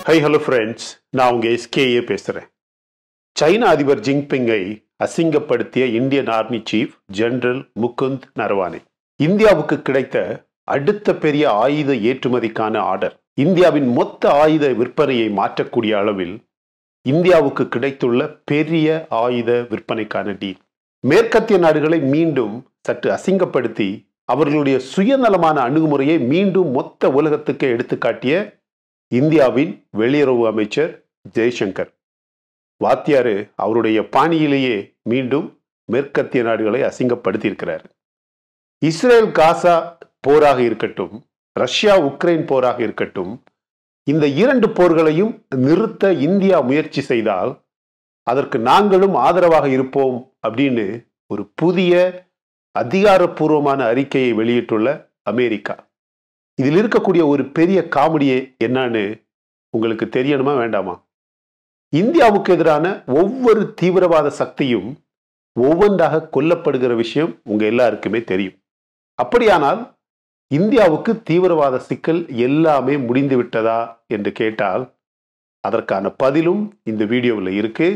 High hello friends, நான் உங்கள் SKA பேசுகிறேன். சைனா அதிபர் ஜின்பிங்கை அசிங்கப்படுத்திய Indian army chief general Mukund Naravane. இந்தியாவுக்கு கிடைத்த அடுத்த பெரிய ஆயுத ஏற்றுமதிக்கான ஆர்டர், இந்தியாவின் மொத்த ஆயுத விற்பனையை மாற்றக்கூடிய அளவில் இந்தியாவுக்கு கிடைத்துள்ள பெரிய ஆயுத விற்பனைக்கான டீல். மேற்கத்திய நாடுகளை மீண்டும் சற்று அசிங்கப்படுத்தி அவர்களுடைய சுயநலமான அணுகுமுறையை மீண்டும் மொத்த உலகத்துக்கு எடுத்துக்காட்டிய இந்தியாவின் வெளியுறவு அமைச்சர் ஜெய்சங்கர் வாத்தியாரு அவருடைய பாணியிலேயே மீண்டும் மேற்கத்திய நாடுகளை அசிங்கப்படுத்தியிருக்கிறார். இஸ்ரேல் காசா போராக இருக்கட்டும், ரஷ்யா உக்ரைன் போராக இருக்கட்டும், இந்த இரண்டு போர்களையும் நிறுத்த இந்தியா முயற்சி செய்தால் அதற்கு நாங்களும் ஆதரவாக இருப்போம் அப்படின்னு ஒரு புதிய அதிகாரப்பூர்வமான அறிக்கையை வெளியிட்டுள்ள அமெரிக்கா. இதில் இருக்கக்கூடிய ஒரு பெரிய காமெடியே என்னன்னு உங்களுக்கு தெரியணுமா வேண்டாமா? இந்தியாவுக்கு எதிரான ஒவ்வொரு தீவிரவாத சக்தியும் ஒவ்வொன்றாக கொல்லப்படுகிற விஷயம் உங்க எல்லாருக்குமே தெரியும். அப்படியானால் இந்தியாவுக்கு தீவிரவாத சிக்கல் எல்லாமே முடிந்து விட்டதா என்று கேட்டால் அதற்கான பதிலும் இந்த வீடியோவில் இருக்கு.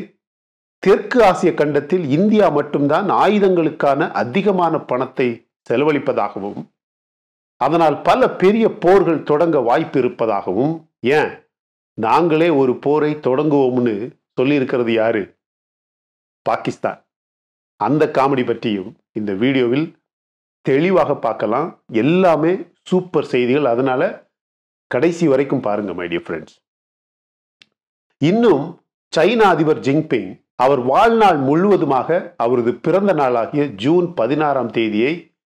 தெற்கு ஆசிய கண்டத்தில் இந்தியா மட்டும்தான் ஆயுதங்களுக்கான அதிகமான பணத்தை செலவழிப்பதாகவும், அதனால் பல பெரிய போர்கள் தொடங்க வாய்ப்பு இருப்பதாகவும், ஏன் நாங்களே ஒரு போரை தொடங்குவோம்னு சொல்லியிருக்கிறது யாரு? பாகிஸ்தான். அந்த காமெடி பற்றியும் இந்த வீடியோவில் தெளிவாக பார்க்கலாம். எல்லாமே சூப்பர் செய்திகள், அதனால கடைசி வரைக்கும் பாருங்க மை டியர் ஃப்ரெண்ட்ஸ். இன்னும் சைனா அதிபர் ஜின்பிங் அவர் வாழ்நாள் முழுவதுமாக அவரது பிறந்த நாளாகிய ஜூன் 16ஆம் தேதியை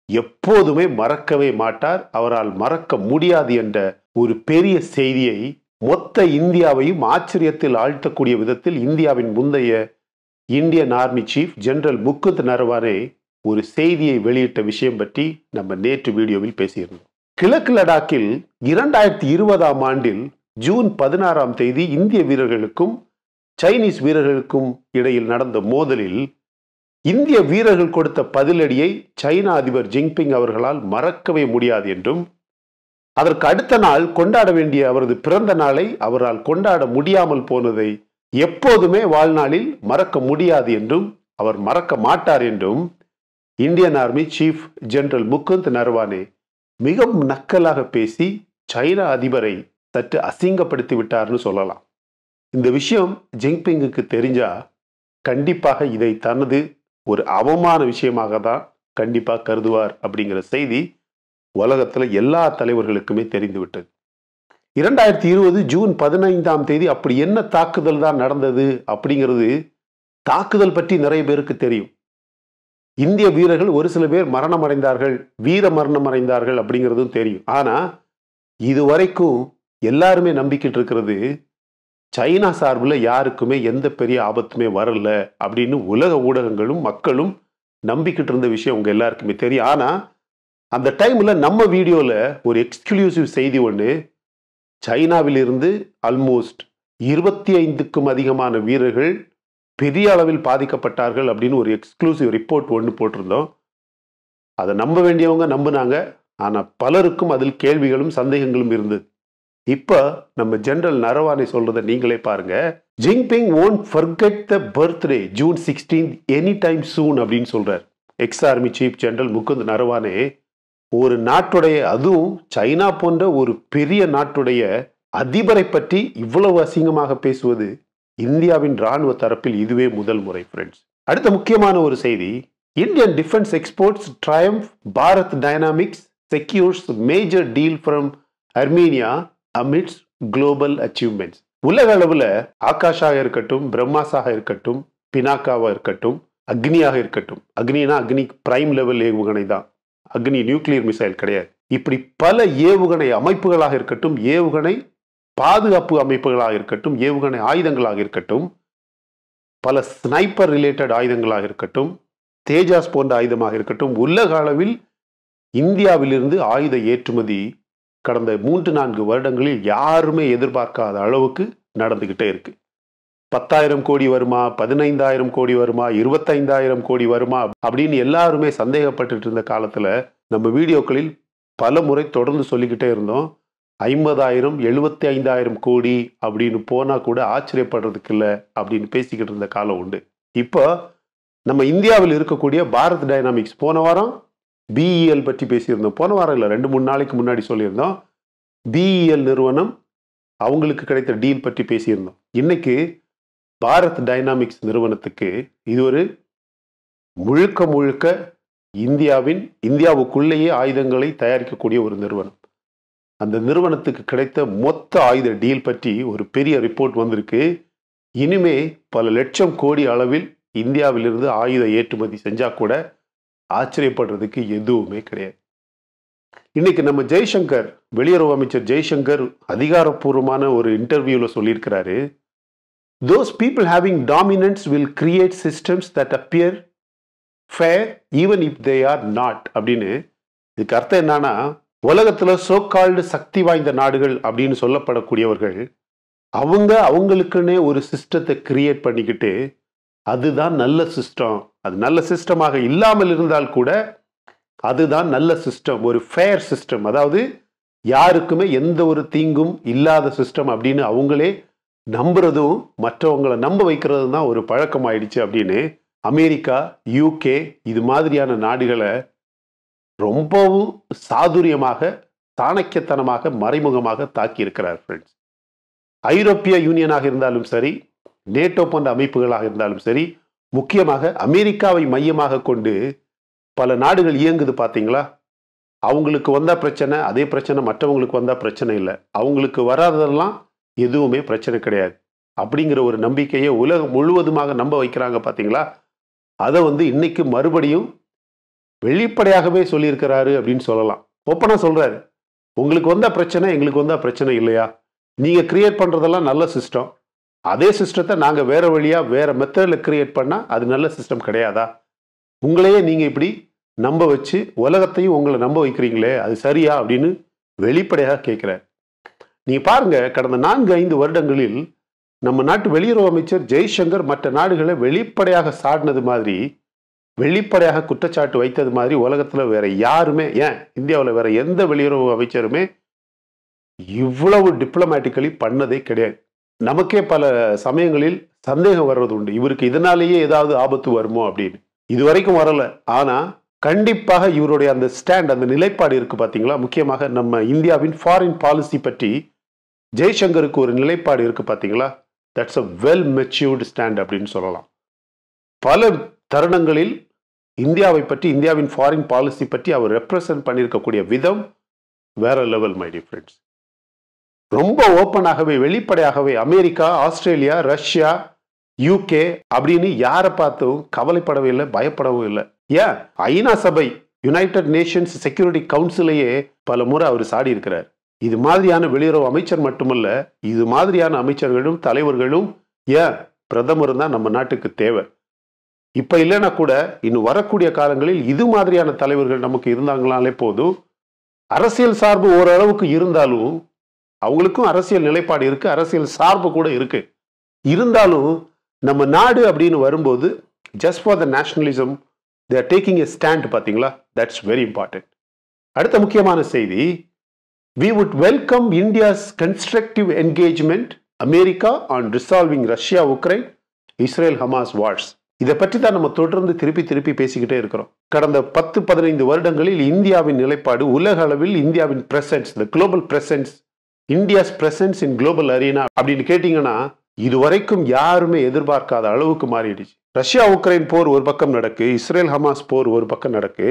எப்போதுமே மறக்கவே மாட்டார். அவரால் மறக்க முடியாது என்ற ஒரு பெரிய செய்தியை மொத்த இந்தியாவையும் ஆச்சரியத்தில் ஆழ்த்தக்கூடிய விதத்தில் இந்தியாவின் முந்தைய Indian army chief general Mukund Naravane ஒரு செய்தியை வெளியிட்ட விஷயம் பற்றி நம்ம நேற்று வீடியோவில் பேசியிருந்தோம். கிழக்கு லடாக்கில் 2020ஆம் ஆண்டில் ஜூன் 16ஆம் தேதி இந்திய வீரர்களுக்கும் சைனீஸ் வீரர்களுக்கும் இடையில் நடந்த மோதலில் இந்திய வீரர்கள் கொடுத்த பதிலடியை சைனா அதிபர் ஜின்பிங் அவர்களால் மறக்கவே முடியாது என்றும், அதற்கு அடுத்த நாள் கொண்டாட வேண்டிய அவரது பிறந்த நாளை அவரால் கொண்டாட முடியாமல் போனதை எப்போதுமே வாழ்நாளில் மறக்க முடியாது என்றும் அவர் மறக்க மாட்டார் என்றும் Indian army chief general Mukund Naravane மிகவும் நக்கலாக பேசி சைனா அதிபரை சற்று அசிங்கப்படுத்தி விட்டார்னு சொல்லலாம். இந்த விஷயம் ஜின்பிங்குக்கு தெரிஞ்சா கண்டிப்பாக இதை தனது ஒரு அவமான விஷயமாக தான் கண்டிப்பாக கருதுவார் அப்படிங்கிற செய்தி உலகத்தில் எல்லா தலைவர்களுக்குமே தெரிந்துவிட்டது. 2020 ஜூன் 15ஆம் தேதி அப்படி என்ன தாக்குதல் தான் நடந்தது அப்படிங்கிறது, தாக்குதல் பற்றி நிறைய பேருக்கு தெரியும். இந்திய வீரர்கள் ஒரு சில பேர் மரணம் அடைந்தார்கள், வீர மரணம் அடைந்தார்கள் அப்படிங்கிறதும் தெரியும். ஆனா இதுவரைக்கும் எல்லாருமே நம்பிக்கிட்டு இருக்கிறது சைனா சார்பில் யாருக்குமே எந்த பெரிய ஆபத்துமே வரல அப்படின்னு உலக ஊடகங்களும் மக்களும் நம்பிக்கிட்டு இருந்த விஷயம் உங்க எல்லாருக்குமே தெரியும். ஆனா அந்த டைம்ல நம்ம வீடியோல ஒரு எக்ஸ்க்ளூசிவ் செய்தி ஒன்று, சைனாவிலிருந்து ஆல்மோஸ்ட் 25க்கும் அதிகமான வீரர்கள் பெரிய அளவில் பாதிக்கப்பட்டார்கள் அப்படின்னு ஒரு எக்ஸ்க்ளூசிவ் ரிப்போர்ட் ஒன்று போட்டிருந்தோம். அதை நம்ப வேண்டியவங்க நம்பினாங்க. ஆனா பலருக்கும் அதில் கேள்விகளும் சந்தேகங்களும் இருந்தது. இப்ப நம்ம ஜெனரல் நரவானே சொல்றதை நீங்களே பாருங்க. Jinping won't forget the birthday June 16th anytime soon அப்படின்னு சொல்றார். X army chief general Mukund Naravane ஒரு நாட்டுடைய, அதுவும் சைனா போன்ற ஒரு பெரிய நாட்டுடைய அதிபரை பற்றி இவ்வளவு அசிங்கமாக பேசுவது இந்தியாவின் ராணுவ தரப்பில் இதுவே முதல் முறை ஃப்ரெண்ட்ஸ். அடுத்த முக்கியமான ஒரு செய்தி, Indian defence exports triumph Bharat dynamics secures major deal from Armenia amidst global achievements. உலக அளவில் ஆகாஷாக இருக்கட்டும், பிரம்மாஸாக இருக்கட்டும், பினாக்காவாக இருக்கட்டும், அக்னியாக இருக்கட்டும், அக்னினா அக்னி பிரைம் லெவல் ஏவுகணை தான், அக்னி நியூக்ளியர் மிசைல் கிடையாது. இப்படி பல ஏவுகணை அமைப்புகளாக இருக்கட்டும், ஏவுகணை பாதுகாப்பு அமைப்புகளாக இருக்கட்டும், ஏவுகணை ஆயுதங்களாக இருக்கட்டும், பல ஸ்னைப்பர் ரிலேட்டட் ஆயுதங்களாக இருக்கட்டும், தேஜாஸ் போன்ற ஆயுதமாக இருக்கட்டும், உலக அளவில் இந்தியாவிலிருந்து ஆயுத ஏற்றுமதி கடந்த 3-4 வருடங்களில் யாருமே எதிர்பார்க்காத அளவுக்கு நடந்துகிட்டே இருக்கு. 10,000 கோடி வருமா, 15,000 கோடி வருமா, 25,000 கோடி வருமா அப்படின்னு எல்லாருமே சந்தேகப்பட்டு இருந்த காலத்துல நம்ம வீடியோக்களில் பல முறை தொடர்ந்து சொல்லிக்கிட்டே இருந்தோம். 50,000 75,000 கோடி அப்படின்னு போனா கூட ஆச்சரியப்படுறதுக்கு இல்லை அப்படின்னு பேசிக்கிட்டு இருந்த காலம் உண்டு. இப்போ நம்ம இந்தியாவில் இருக்கக்கூடிய பாரத் டைனாமிக்ஸ் போன வாரம் பிஇஎல் பற்றி பேசியிருந்தோம். போன வாரம் இல்லை, 2-3 நாளைக்கு முன்னாடி சொல்லியிருந்தோம். பிஇஎல் நிறுவனம் அவங்களுக்கு கிடைத்த டீல் பற்றி பேசியிருந்தோம். இன்னைக்கு பாரத் டைனாமிக்ஸ் நிறுவனத்துக்கு இது ஒரு முழுக்க முழுக்க இந்தியாவுக்குள்ளேயே ஆயுதங்களை தயாரிக்கக்கூடிய ஒரு நிறுவனம். அந்த நிறுவனத்துக்கு கிடைத்த மொத்த ஆயுத டீல் பற்றி ஒரு பெரிய ரிப்போர்ட் வந்திருக்கு. இனிமே பல லட்சம் கோடி அளவில் இந்தியாவிலிருந்து ஆயுத ஏற்றுமதி செஞ்சா கூட ஆச்சரியப்படுறதுக்கு எதுவுமே கிடையாது. இன்னைக்கு நம்ம ஜெய்சங்கர், வெளியுறவு அமைச்சர் ஜெய்சங்கர் அதிகாரப்பூர்வமான ஒரு இன்டர்வியூல சொல்லியிருக்கிறாரு, those people having dominance will create systems that appear fair even if they are not அப்படின்னு. இதுக்கு அர்த்தம் என்னன்னா, உலகத்துல சோ கால்டு சக்தி வாய்ந்த நாடுகள் அப்படின்னு சொல்லப்படக்கூடியவர்கள் அவங்களுக்குன்னே ஒரு சிஸ்டத்தை கிரியேட் பண்ணிக்கிட்டு அதுதான் நல்ல சிஸ்டம், அது நல்ல சிஸ்டமாக இல்லாமல் இருந்தால் கூட அதுதான் நல்ல சிஸ்டம், ஒரு ஃபேர் சிஸ்டம், அதாவது யாருக்குமே எந்த ஒரு தீங்கும் இல்லாத சிஸ்டம் அப்படின்னு அவங்களே நம்புறதும் மற்றவங்களை நம்ப வைக்கிறது தான் ஒரு பழக்கம் ஆயிடுச்சு அப்படின்னு அமெரிக்கா, யூகே இது மாதிரியான நாடுகளை ரொம்பவும் சாதுரியமாக, சாணக்கியத்தனமாக, மறைமுகமாக தாக்கி இருக்கிறார் ஃப்ரெண்ட்ஸ். ஐரோப்பிய யூனியனாக இருந்தாலும் சரி, நேட்டோ போன்ற அமைப்புகளாக இருந்தாலும் சரி, முக்கியமாக அமெரிக்காவை மையமாக கொண்டு பல நாடுகள் இயங்குது. பார்த்தீங்களா? அவங்களுக்கு வந்தா பிரச்சனை, அதே பிரச்சனை மற்றவங்களுக்கு வந்தா பிரச்சனை இல்லை, அவங்களுக்கு வராததெல்லாம் எதுவுமே பிரச்சனை கிடையாது அப்படிங்கிற ஒரு நம்பிக்கையை உலகம் முழுவதுமாக நம்ப வைக்கிறாங்க. பார்த்தீங்களா? அதை இன்னைக்கு மறுபடியும் வெளிப்படையாகவே சொல்லியிருக்கிறாரு அப்படின்னு சொல்லலாம். ஓப்பனா சொல்றாரு, உங்களுக்கு வந்தா பிரச்சனை, எங்களுக்கு வந்தா பிரச்சனை இல்லையா? நீங்க கிரியேட் பண்றதெல்லாம் நல்ல சிஸ்டம், அதே சிஸ்டத்தை நாங்க வேற வழியா வேற மெத்தட்ல கிரியேட் பண்ணா அது நல்ல சிஸ்டம் கிடையாதா? உங்களையே நீங்க இப்படி நம்ப வச்சு உலகத்தையும் உங்களை நம்ப வைக்கிறீங்களே, அது சரியா அப்படின்னு வெளிப்படையாக கேட்கிறார். நீங்க பாருங்க, கடந்த 4-5 வருடங்களில் நம்ம நாட்டு வெளியுறவு அமைச்சர் ஜெய்சங்கர் மற்ற நாடுகளை வெளிப்படையாக சாடினது மாதிரி, வெளிப்படையாக குற்றச்சாட்டு வைத்தது மாதிரி உலகத்துல வேற யாருமே, ஏன் இந்தியாவில் வேற எந்த வெளியுறவு அமைச்சருமே இவ்வளவு டிப்ளமேட்டிக்கலி பண்ணதே கிடையாது. நமக்கே பல சமயங்களில் சந்தேகம் வர்றது உண்டு, இவருக்கு இதனாலேயே ஏதாவது ஆபத்து வருமோ அப்படின்னு. இதுவரைக்கும் வரல, ஆனா கண்டிப்பாக இவருடைய அந்த ஸ்டாண்ட், அந்த நிலைப்பாடு இருக்கு பாத்தீங்களா? முக்கியமாக நம்ம இந்தியாவின் ஃபாரின் பாலிசி பற்றி ஜெய்சங்கருக்கு ஒரு நிலைப்பாடு இருக்கு பாத்தீங்களா? That's a well matured stand அப்படின்னு சொல்லலாம். பல தருணங்களில் இந்தியாவை பற்றி, இந்தியாவின் ஃபாரின் பாலிசி பற்றி அவர் ரெப்ரசன்ட் பண்ணியிருக்கக்கூடிய விதம் வேற லெவல் மை டியர் ஃப்ரெண்ட்ஸ். ரொம்ப ஓப்பனாகவே, வெளிப்படையாகவே அமெரிக்கா, ஆஸ்திரேலியா, ரஷ்யா, யூகே அப்படின்னு யாரை பார்த்தும் கவலைப்படவே இல்லை, பயப்படவும் இல்லை. ஏன் ஐநா சபை, யுனைடெட் நேஷன்ஸ் செக்யூரிட்டி கவுன்சிலையே பல முறை அவர் சாடி இருக்கிறார். இது மாதிரியான வெளியுறவு அமைச்சர் மட்டுமல்ல, இது மாதிரியான அமைச்சர்களும் தலைவர்களும், ஏன் பிரதமர் தான் நம்ம நாட்டுக்கு தேவை. இப்ப இல்லைன்னா கூட இன்னும் வரக்கூடிய காலங்களில் இது மாதிரியான தலைவர்கள் நமக்கு இருந்தாங்களாலே போதும். அரசியல் சார்பு ஓரளவுக்கு இருந்தாலும், அவங்களுக்கும் அரசியல் நிலைப்பாடு இருக்கு, அரசியல் சார்பு கூட இருக்கு. இருந்தாலும் நம்ம நாடு அப்படின்னு வரும்போது just for the nationalism they are taking a stand. பாத்தீங்களா? that's very important. அடுத்த முக்கியமான செய்தி, we would welcome India's constructive engagement America on resolving Russia Ukraine Israel Hamas wars. இதை பற்றி தான் நம்ம தொடர்ந்து திருப்பி பேசிக்கிட்டே இருக்கிறோம். கடந்த 10-15 வருடங்களில் இந்தியாவின் நிலைப்பாடு, உலக அளவில் இந்தியாவின் presence, the global presence, India's presence in global arena அப்படின்னு கேட்டீங்கன்னா இதுவரைக்கும் யாருமே எதிர்பார்க்காத அளவுக்கு மாறிடுச்சு. ரஷ்யா உக்ரைன் போர் ஒரு பக்கம் நடக்கு, இஸ்ரேல் ஹமாஸ் போர் ஒரு பக்கம் நடக்கு.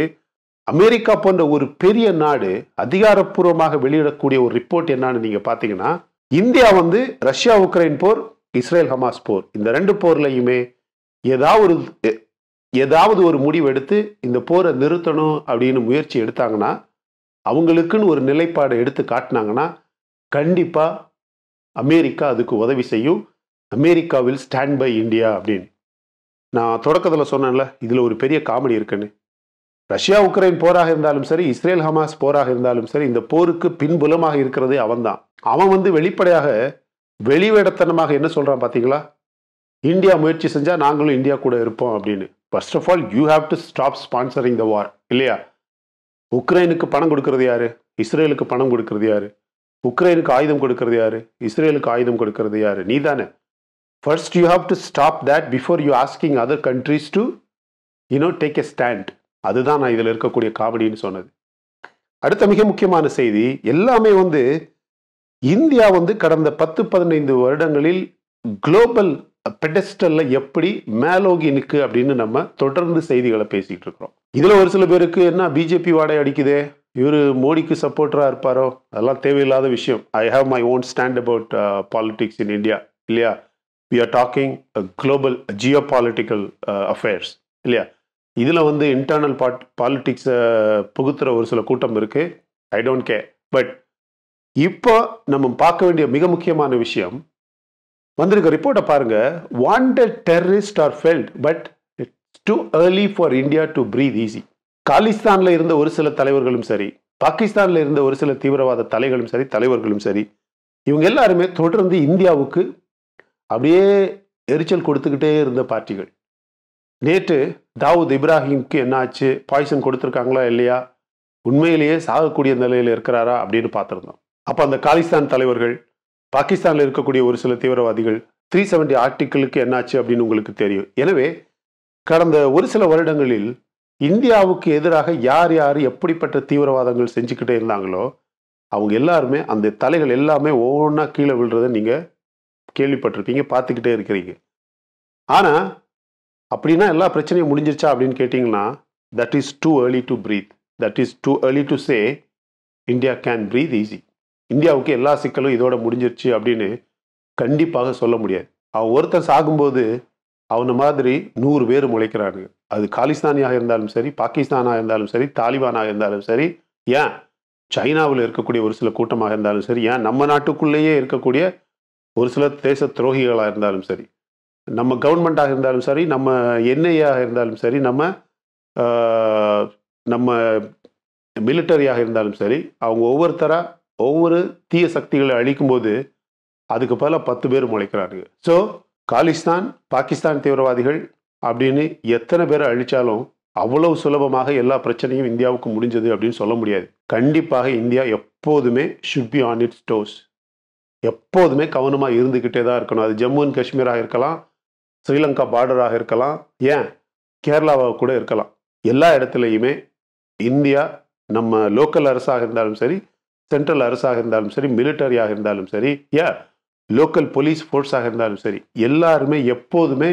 அமெரிக்கா போன்ற ஒரு பெரிய நாடு அதிகாரப்பூர்வமாக வெளியிடக்கூடிய ஒரு ரிப்போர்ட் என்னன்னு நீங்க பாத்தீங்கன்னா, இந்தியா ரஷ்யா உக்ரைன் போர், இஸ்ரேல் ஹமாஸ் போர், இந்த 2 போர்லையுமே ஏதாவது ஒரு முடிவு எடுத்து இந்த போரை நிறுத்தணும் அப்படின்னு முயற்சி எடுத்தாங்கன்னா, அவங்களுக்குன்னு ஒரு நிலைப்பாடை எடுத்து காட்டினாங்கன்னா கண்டிப்பா அமெரிக்கா அதுக்கு உதவி செய்யும். அமெரிக்காவில் ஸ்டாண்ட் பை இந்தியா அப்படின்னு. நான் தொடக்கத்தில் சொன்னேன்ல, இதுல ஒரு பெரிய காமெடி இருக்குன்னு. ரஷ்யா உக்ரைன் போராக இருந்தாலும் சரி, இஸ்ரேல் ஹமாஸ் போராக இருந்தாலும் சரி, இந்த போருக்கு பின்புலமாக இருக்கிறதே அவன்தான். அவன் வெளிப்படையாக வெளிவேடத்தனமாக என்ன சொல்றான் பாத்தீங்களா? இந்தியா முயற்சி செஞ்சா நாங்களும் இந்தியா கூட இருப்போம் அப்படின்னு. First of all you have to stop sponsoring the war, இல்லையா? உக்ரைனுக்கு பணம் கொடுக்கறது யாரு? இஸ்ரேலுக்கு பணம் கொடுக்கறது யாரு? உக்ரைனுக்கு ஆயுதம் கொடுக்கறது யாரு? இஸ்ரேலுக்கு ஆயுதம் கொடுக்கறது யாரு? நீ தானே. First you have to stop that before you asking other countries to take a stand. அதுதான் நான் இதில் இருக்கக்கூடிய காமெடின்னு சொன்னது. அடுத்த மிக முக்கியமான செய்தி, எல்லாமே இந்தியா கடந்த 10-15 வருடங்களில் குளோபல் பெடஸ்டல்ல எப்படி மேலோகி நிற்கு அப்படின்னு நம்ம தொடர்ந்து செய்திகளை பேசிட்டு இருக்கிறோம். இதுல ஒரு சில பேருக்கு என்ன பிஜேபி வாடகை அடிக்குதே, இவரு மோடிக்கு சப்போர்ட்டரா இருப்பாரோ, அதெல்லாம் தேவையில்லாத விஷயம். I have my own stand about politics in India, இல்லையா? We are talking global geo political affairs, இல்லையா? இதுல இன்டர்னல் பாலிடிக்ஸை புகுத்துற ஒரு சில கூட்டம் இருக்கு. I don't care. பட் இப்போ நம்ம பார்க்க வேண்டிய மிக முக்கியமான விஷயம், வந்திருக்க ரிப்போர்ட்டை பாருங்க. Wanted terrorist are felt but it's too early for India to breathe easy. காலிஸ்தான்ல இருந்த ஒரு சில தலைவர்களும் சரி, பாகிஸ்தான்ல இருந்த ஒரு சில தீவிரவாத தலைவர்களும் சரி, இவங்க எல்லாருமே தொடர்ந்து இந்தியாவுக்கு அப்படியே எரிச்சல் கொடுத்துக்கிட்டே இருந்த பார்ட்டிகள். நேற்று தாவூத் இப்ராஹிம்க்கு என்ன ஆச்சு? பாய்சன் கொடுத்துருக்காங்களா இல்லையா? உண்மையிலேயே சாகக்கூடிய நிலையில் இருக்கிறாரா அப்படின்னு பார்த்துருந்தோம். அப்போ அந்த காலிஸ்தான் தலைவர்கள், பாகிஸ்தானில் இருக்கக்கூடிய ஒரு சில தீவிரவாதிகள், 370 ஆர்டிக்கிளுக்கு என்னாச்சு அப்படின்னு உங்களுக்கு தெரியும். எனவே கடந்த ஒரு சில வருடங்களில் இந்தியாவுக்கு எதிராக யார் யார் எப்படிப்பட்ட தீவிரவாதங்கள் செஞ்சுக்கிட்டே இருந்தாங்களோ அவங்க எல்லாருமே அந்த தலைகள் எல்லாமே ஒவ்வொன்றா கீழே விழுறதை நீங்கள் கேள்விப்பட்டிருப்பீங்க, பார்த்துக்கிட்டே இருக்கிறீங்க. ஆனால் அப்படின்னா எல்லா பிரச்சனையும் முடிஞ்சிருச்சா அப்படின்னு கேட்டிங்கன்னா, that is too early to breathe. That is too early to say India can breathe easy. இந்தியாவுக்கு எல்லா சிக்கலும் இதோட முடிஞ்சிருச்சு அப்படின்னு கண்டிப்பாக சொல்ல முடியாது. அவன் ஒருத்தர் சாகும்போது அவனை மாதிரி 100 பேர் முளைக்கிறாங்க. அது காலிஸ்தானியாக இருந்தாலும் சரி, பாகிஸ்தானாக இருந்தாலும் சரி, தாலிபானாக இருந்தாலும் சரி, ஏன் சைனாவில் இருக்கக்கூடிய ஒரு சில கூட்டமாக இருந்தாலும் சரி, ஏன் நம்ம நாட்டுக்குள்ளேயே இருக்கக்கூடிய ஒரு சில தேச துரோகிகளாக இருந்தாலும் சரி, நம்ம கவர்மெண்ட்டாக இருந்தாலும் சரி, நம்ம என்ஐஏயாக இருந்தாலும் சரி, நம்ம மிலிட்டரியாக இருந்தாலும் சரி, அவங்க ஒவ்வொருத்தராக ஒவ்வொரு தீய சக்திகளை அழிக்கும் போது அதுக்கு பல 10 பேர் முளைக்கிறாங்க. ஸோ காலிஸ்தான், பாகிஸ்தான் தீவிரவாதிகள் அப்படின்னு எத்தனை பேரை அழிச்சாலும் அவ்வளவு சுலபமாக எல்லா பிரச்சனையும் இந்தியாவுக்கு முடிஞ்சது அப்படின்னு சொல்ல முடியாது. கண்டிப்பாக இந்தியா எப்போதுமே should be on it's dose. எப்போதுமே கவனமாக இருந்துக்கிட்டே தான் இருக்கணும். அது ஜம்மு அண்ட் காஷ்மீராக இருக்கலாம், ஸ்ரீலங்கா பார்டராக இருக்கலாம், ஏன் கேரளாவாக கூட இருக்கலாம். எல்லா இடத்துலையுமே இந்தியா நம்ம லோக்கல் அரசாக இருந்தாலும் சரி, சென்ட்ரல் அரசாக இருந்தாலும் சரி, மிலிட்டரியாக இருந்தாலும் சரி, லோக்கல் போலீஸ் ஃபோர்ஸாக இருந்தாலும் சரி, எல்லாருமே எப்போதுமே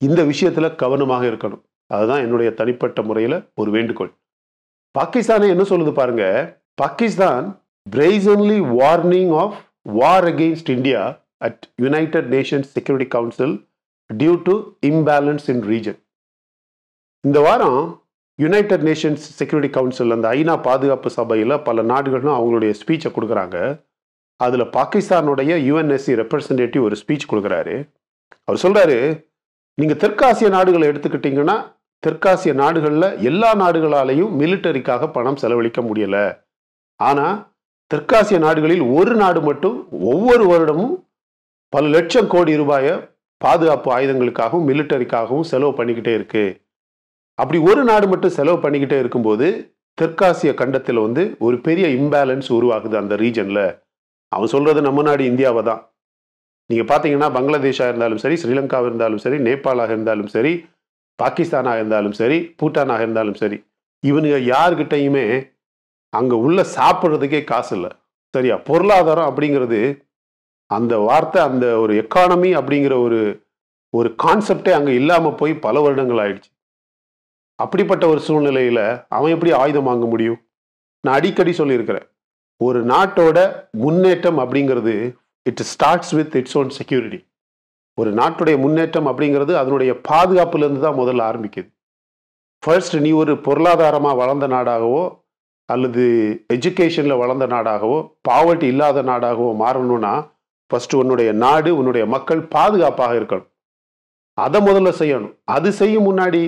இந்த விஷயத்தில் கவனமாக இருக்கணும். அதுதான் என்னுடைய தனிப்பட்ட முறையில் ஒரு வேண்டுகோள். பாகிஸ்தானே என்ன சொல்லுது பாருங்க. Pakistan brazenly warning of war against India at United Nations Security Council due to imbalance in region. இந்த வாரம் யுனைடெட் நேஷன்ஸ் செக்யூரிட்டி கவுன்சில், அந்த ஐநா பாதுகாப்பு சபையில் பல நாடுகளும் அவங்களுடைய ஸ்பீச்சை கொடுக்குறாங்க. அதில் பாகிஸ்தானுடைய யுஎன்எஸ்சி ரெப்ரசன்டேட்டிவ் ஒரு ஸ்பீச் கொடுக்குறாரு. அவர் சொல்கிறாரு, நீங்கள் தெற்காசிய நாடுகளை எடுத்துக்கிட்டிங்கன்னா, தெற்காசிய நாடுகளில் எல்லா நாடுகளாலையும் மிலிட்டரிக்காக பணம் செலவழிக்க முடியலை. ஆனால் தெற்காசிய நாடுகளில் ஒரு நாடு மட்டும் ஒவ்வொரு வருடமும் பல லட்சம் கோடி ரூபாயை பாதுகாப்பு ஆயுதங்களுக்காகவும் மிலிட்டரிக்காகவும் செலவு பண்ணிக்கிட்டே இருக்கு. அப்படி ஒரு நாடு மட்டும் செலவு பண்ணிக்கிட்டே இருக்கும்போது தெற்காசிய கண்டத்தில் ஒரு பெரிய இம்பேலன்ஸ் உருவாகுது அந்த ரீஜனில். அவன் சொல்கிறது நம்ம நாடு இந்தியாவை தான். நீங்கள் பார்த்தீங்கன்னா பங்களாதேஷாக இருந்தாலும் சரி, ஸ்ரீலங்காவாக இருந்தாலும் சரி, நேபாளாக இருந்தாலும் சரி, பாகிஸ்தானாக இருந்தாலும் சரி, பூட்டானாக இருந்தாலும் சரி, இவனுங்க யார்கிட்டையுமே அங்கே உள்ள சாப்பிட்றதுக்கே காசு இல்லை. சரியா? பொருளாதாரம் அப்படிங்கிறது, அந்த வார்த்தை, அந்த ஒரு எக்கானமி அப்படிங்கிற ஒரு கான்செப்டே அங்கே இல்லாமல் போய் பல வருடங்கள் ஆயிடுச்சு. அப்படிப்பட்ட ஒரு சூழ்நிலையில் அவன் எப்படி ஆயுதம் வாங்க முடியும்? நான் அடிக்கடி சொல்லியிருக்கிறேன், ஒரு நாட்டோட முன்னேற்றம் அப்படிங்கிறது it starts with its own security. ஒரு நாட்டுடைய முன்னேற்றம் அப்படிங்கிறது அதனுடைய பாதுகாப்புலேருந்து தான் முதல்ல ஆரம்பிக்குது. ஃபர்ஸ்ட் நீ ஒரு பொருளாதாரமாக வளர்ந்த நாடாகவோ அல்லது எஜுகேஷனில் வளர்ந்த நாடாகவோ பாவர்ட்டி இல்லாத நாடாகவோ மாறணும்னா ஃபர்ஸ்ட் உன்னுடைய நாடு, உன்னுடைய மக்கள் பாதுகாப்பாக இருக்கணும். அதை முதல்ல செய்யணும். அது செய்யும் முன்னாடி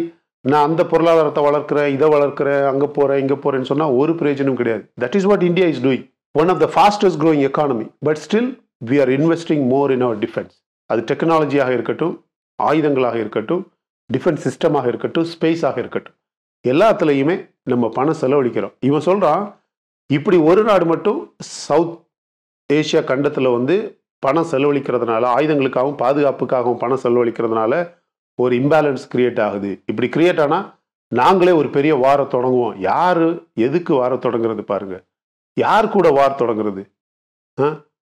நான் அந்த பொருளாதாரத்தை வளர்க்குறேன், இதை வளர்க்குறேன், அங்கே போகிறேன், இங்கே போகிறேன்னு சொன்னால் ஒரு பிரயோஜனம் கிடையாது. That is what India is doing. One of the fastest growing economy. But still we are investing more in our defence. அது டெக்னாலஜியாக இருக்கட்டும், ஆயுதங்களாக இருக்கட்டும், டிஃபென்ஸ் சிஸ்டமாக இருக்கட்டும், ஸ்பேஸாக இருக்கட்டும், எல்லாத்துலேயுமே நம்ம பணம் செலவழிக்கிறோம். இவன் சொல்கிறான், இப்படி ஒரு நாடு மட்டும் சவுத் ஏசியா கண்டத்தில் வந்து பணம் செலவழிக்கிறதுனால, ஆயுதங்களுக்காகவும் பாதுகாப்புக்காகவும் பணம் செலவழிக்கிறதுனால ஒரு இம்பேலன்ஸ் கிரியேட் ஆகுது. இப்படி கிரியேட் ஆனால் நாங்களே ஒரு பெரிய வாரை தொடங்குவோம். யாரு எதுக்கு வார தொடங்குறது பாருங்க. யார் கூட வார் தொடங்குறது?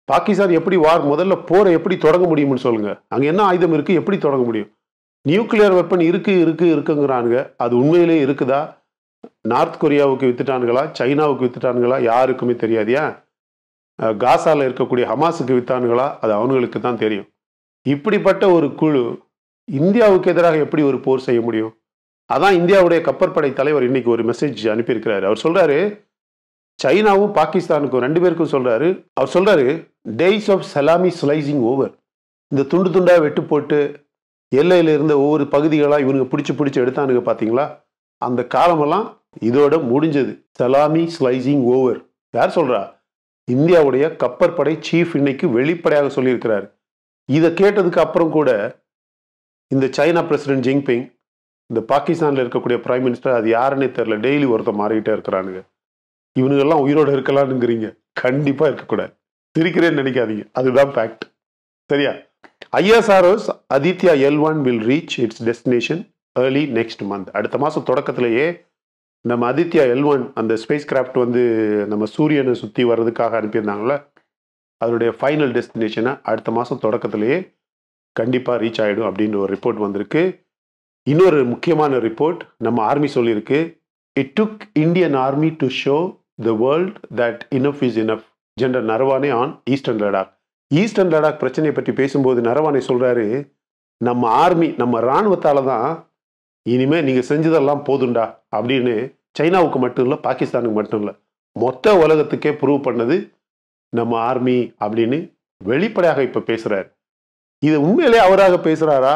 பாகிஸ்தான் எப்படி வார் முதல்ல போரை எப்படி தொடங்க முடியும்னு சொல்லுங்க. அங்க என்ன ஆயுதம் இருக்கு, எப்படி தொடங்க முடியும்? நியூக்ளியர் வெப்பன் இருக்குங்கிறானுங்க. அது உண்மையிலே இருக்குதா? நார்த் கொரியாவுக்கு வித்துட்டானுங்களா, சைனாவுக்கு வித்துட்டானுங்களா, யாருக்குமே தெரியாதியா. காசால இருக்கக்கூடிய ஹமாஸுக்கு வித்தானுங்களா, அது அவங்களுக்கு தான் தெரியும். இப்படிப்பட்ட ஒரு குழு இந்தியாவுக்கு எதிராக எப்படி ஒரு போர் செய்ய முடியும்? அதான் இந்தியாவுடைய கப்பற்படை தலைவர் இன்னைக்கு ஒரு மெசேஜ் அனுப்பியிருக்கிறாரு. அவர் சொல்றாரு, சைனாவும் பாகிஸ்தானுக்கும் 2 பேருக்கும் சொல்றாரு. அவர் சொல்றாரு, days of salami slicing over. இந்த துண்டு துண்டா வெட்டு போட்டு எல்லையில இருந்த ஒவ்வொரு பகுதிகளா இவனுங்க பிடிச்சு எடுத்தானுங்க பாத்தீங்களா, அந்த காலமெல்லாம் இதோட முடிஞ்சது. Salami slicing over. யார் சொல்றா? இந்தியாவுடைய கப்பற்படை சீஃப் இன்னைக்கு வெளிப்படையாக சொல்லியிருக்கிறார். இதை கேட்டதுக்கு அப்புறம் கூட இந்த சைனா பிரசிடென்ட் ஜின்பிங், இந்த பாகிஸ்தான்ல இருக்கக்கூடிய பிரைம் மினிஸ்டர், அது யாருன்னே தெரியல, டெய்லி ஒருத்தர் மாறிக்கிட்டே இருக்கிறானுங்க. இவனுங்கெல்லாம் உயிரோட இருக்கலாம்னுங்கிறீங்க, கண்டிப்பா இருக்கக்கூடாது. சிரிக்கிறேன்னு நினைக்காதீங்க, அதுதான் ஃபேக்ட். சரியா? ISRO's Aditya L1 will reach its destination early next month. அடுத்த மாசம் தொடக்கத்திலேயே நம்ம ஆதித்யா L1 அந்த ஸ்பேஸ் கிராஃப்ட் வந்து நம்ம சூரியனை சுற்றி வர்றதுக்காக அனுப்பியிருந்தாங்கல்ல, அதனுடைய ஃபைனல் டெஸ்டினேஷனை அடுத்த மாதம் தொடக்கத்திலேயே கண்டிப்பாக ரீச் ஆகிடும் அப்படின்ற ஒரு ரிப்போர்ட் வந்திருக்கு. இன்னொரு முக்கியமான ரிப்போர்ட் நம்ம ஆர்மி சொல்லியிருக்கு. It took Indian army to show the world that enough is enough. General Naravane on eastern Ladakh. Eastern Ladakh பிரச்சனையை பற்றி பேசும்போது நரவானே சொல்கிறாரு, நம்ம ஆர்மி, நம்ம இராணுவத்தால் தான் இனிமேல் நீங்கள் செஞ்சதெல்லாம் போதுண்டா அப்படின்னு சைனாவுக்கு மட்டும் இல்லை, பாகிஸ்தானுக்கு மட்டும் இல்லை, மொத்த உலகத்துக்கே ப்ரூவ் பண்ணது நம்ம ஆர்மி அப்படின்னு வெளிப்படையாக இப்போ பேசுகிறார். இது உண்மையிலே அவராக பேசுகிறாரா,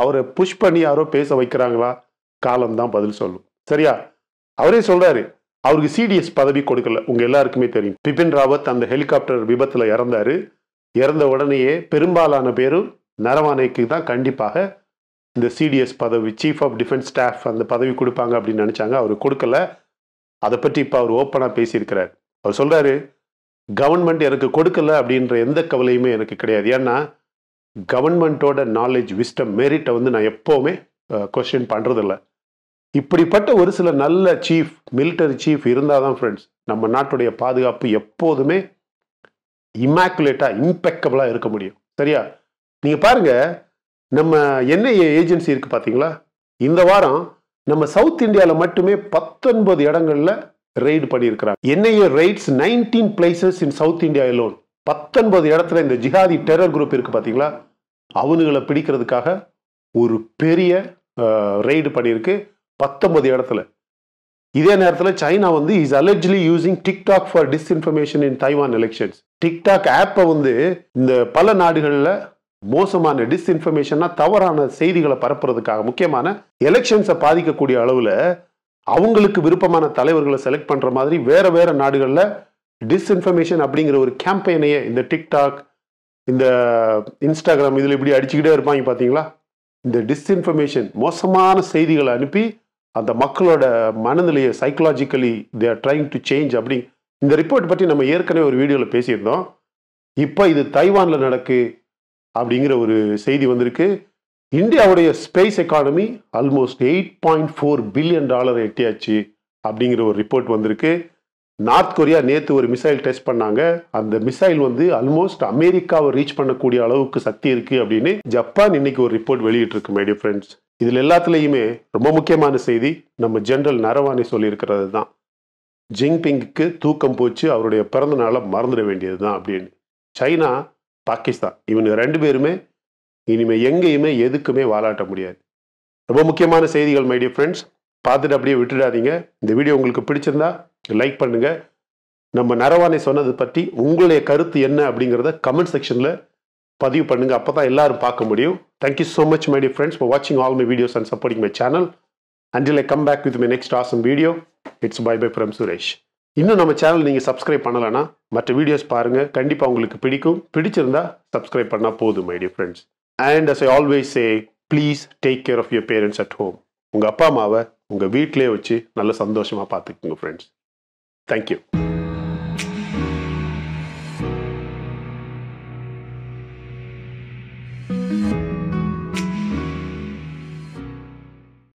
அவரை புஷ் பண்ணி யாரோ பேச வைக்கிறாங்களா? காலம்தான் பதில் சொல்லும். சரியா? அவரே சொல்கிறாரு, அவருக்கு CDS பதவி கொடுக்கல. உங்கள் எல்லாருக்குமே தெரியும், பிபின் ராவத் அந்த ஹெலிகாப்டர் விபத்தில் இறந்தார். இறந்த உடனேயே பெரும்பாலான பேரும் நரவானேக்கு தான் கண்டிப்பாக இந்த CDS பதவி, சீஃப் ஆஃப் டிஃபென்ஸ் ஸ்டாஃப், அந்த பதவி கொடுப்பாங்க அப்படின்னு நினச்சாங்க. அவர் கொடுக்கல. அதை பற்றி இப்போ அவர் ஓப்பனாக பேசியிருக்கிறார். அவர் சொல்கிறாரு, கவர்மெண்ட் எனக்கு கொடுக்கல அப்படின்ற எந்த கவலையுமே எனக்கு கிடையாது. ஏன்னா கவர்மெண்ட்டோட நாலேஜ், விஸ்டம், மெரிட்டை வந்து நான் எப்போவுமே கொஸ்டின் பண்ணுறதில்ல. இப்படிப்பட்ட ஒரு சில நல்ல சீஃப், மிலிட்டரி சீஃப் இருந்தால் தான் ஃப்ரெண்ட்ஸ் நம்ம நாட்டுடைய பாதுகாப்பு எப்போதுமே இம்மாக்குலேட்டாக, இம்பெக்கபிளாக இருக்க முடியும். சரியா? நீங்கள் பாருங்கள், நம்ம NIA ஏஜென்சி இருக்குது பார்த்தீங்களா, இந்த வாரம் நம்ம சவுத் இந்தியாவில் மட்டுமே 19 இடங்களில் ரெய்டு பண்ணியிருக்கிறாங்க. NIA raids 19 places in South India alone. 19 இடத்துல இந்த ஜிஹாதி டெரர் குரூப் இருக்குது பார்த்தீங்களா, அவனுங்களை பிடிக்கிறதுக்காக ஒரு பெரிய ரெய்டு பண்ணியிருக்கு 19 இடத்துல. இதே நேரத்தில் சைனா வந்து is allegedly using TikTok for disinformation in Taiwan elections. TikTok ஆப்பை வந்து இந்த பல நாடுகளில் மோசமான டிஸ்இன்ஃபர்மேஷன்னா தவறான செய்திகளை பரப்புறதுக்காக, முக்கியமான எலெக்ஷன்ஸை பாதிக்கக்கூடிய அளவில் அவங்களுக்கு விருப்பமான தலைவர்களை செலக்ட் பண்ணுற மாதிரி வேற வேற நாடுகளில் டிஸ்இன்ஃபர்மேஷன் அப்படிங்கிற ஒரு கேம்பெயினையே இந்த டிக்டாக், இந்த இன்ஸ்டாகிராம், இதில் இப்படி அடிச்சுக்கிட்டே இருப்பாங்க பார்த்தீங்களா. இந்த டிஸ்இன்ஃபர்மேஷன், மோசமான செய்திகளை அனுப்பி அந்த மக்களோட மனநிலையை psychologically they are trying to change. அப்படி இந்த ரிப்போர்ட் பற்றி நம்ம ஏற்கனவே ஒரு வீடியோவில் பேசியிருந்தோம். இப்போ இது தைவானில் நடக்கு அப்படிங்கிற ஒரு செய்தி வந்திருக்கு. இந்தியாவுடைய ஸ்பேஸ் எக்கானமி ஆல்மோஸ்ட் $8.4 பில்லியன் எட்டியாச்சு அப்படிங்கிற ஒரு ரிப்போர்ட் வந்திருக்கு. நார்த் கொரியா நேற்று ஒரு மிசைல் டெஸ்ட் பண்ணாங்க. அந்த மிசைல் வந்து ஆல்மோஸ்ட் அமெரிக்காவை ரீச் பண்ணக்கூடிய அளவுக்கு சக்தி இருக்கு அப்படின்னு ஜப்பான் இன்னைக்கு ஒரு ரிப்போர்ட் வெளியிட்டிருக்கு. மை டியர் ஃப்ரெண்ட்ஸ், இதில் எல்லாத்துலேயுமே ரொம்ப முக்கியமான செய்தி நம்ம ஜெனரல் நரவானே சொல்லியிருக்கிறது தான். ஜின்பிங்க்கு தூக்கம் போச்சு, அவருடைய பிறந்த நாளை மறந்துட வேண்டியது தான் அப்படின்னு. சைனா, பாகிஸ்தான், இவங்க 2 பேருமே இனிமேல் எங்கேயுமே எதுக்குமே வாலாட்ட முடியாது. ரொம்ப முக்கியமான செய்திகள் மை டியர் ஃப்ரெண்ட்ஸ், பார்த்துட்டு அப்படியே விட்டுடாதீங்க. இந்த வீடியோ உங்களுக்கு பிடிச்சிருந்தா லைக் பண்ணுங்க. நம்ம நரவானே சொன்னது பற்றி உங்களுடைய கருத்து என்ன அப்படிங்கிறத கமெண்ட் செக்ஷனில் பதிவு பண்ணுங்க. அப்போ தான் எல்லாரும் பார்க்க முடியும். Thank you so much my dear friends for வாட்சிங் all my videos and supporting my channel. Until I come back with my next awesome video, it's bye bye from Suresh. இன்னும் நம்ம சேனல் நீங்கள் சப்ஸ்கிரைப் பண்ணலைன்னா மற்ற வீடியோஸ் பாருங்கள், கண்டிப்பாக உங்களுக்கு பிடிக்கும். பிடிச்சிருந்தா சப்ஸ்கிரைப் பண்ணால் போதும் my dear friends. And as I always say, please take care of your parents at home. உங்கள் அப்பா அம்மாவை உங்கள் வீட்டிலே வச்சு நல்ல சந்தோஷமாக பார்த்துக்குங்க ஃப்ரெண்ட்ஸ். தேங்க்யூ.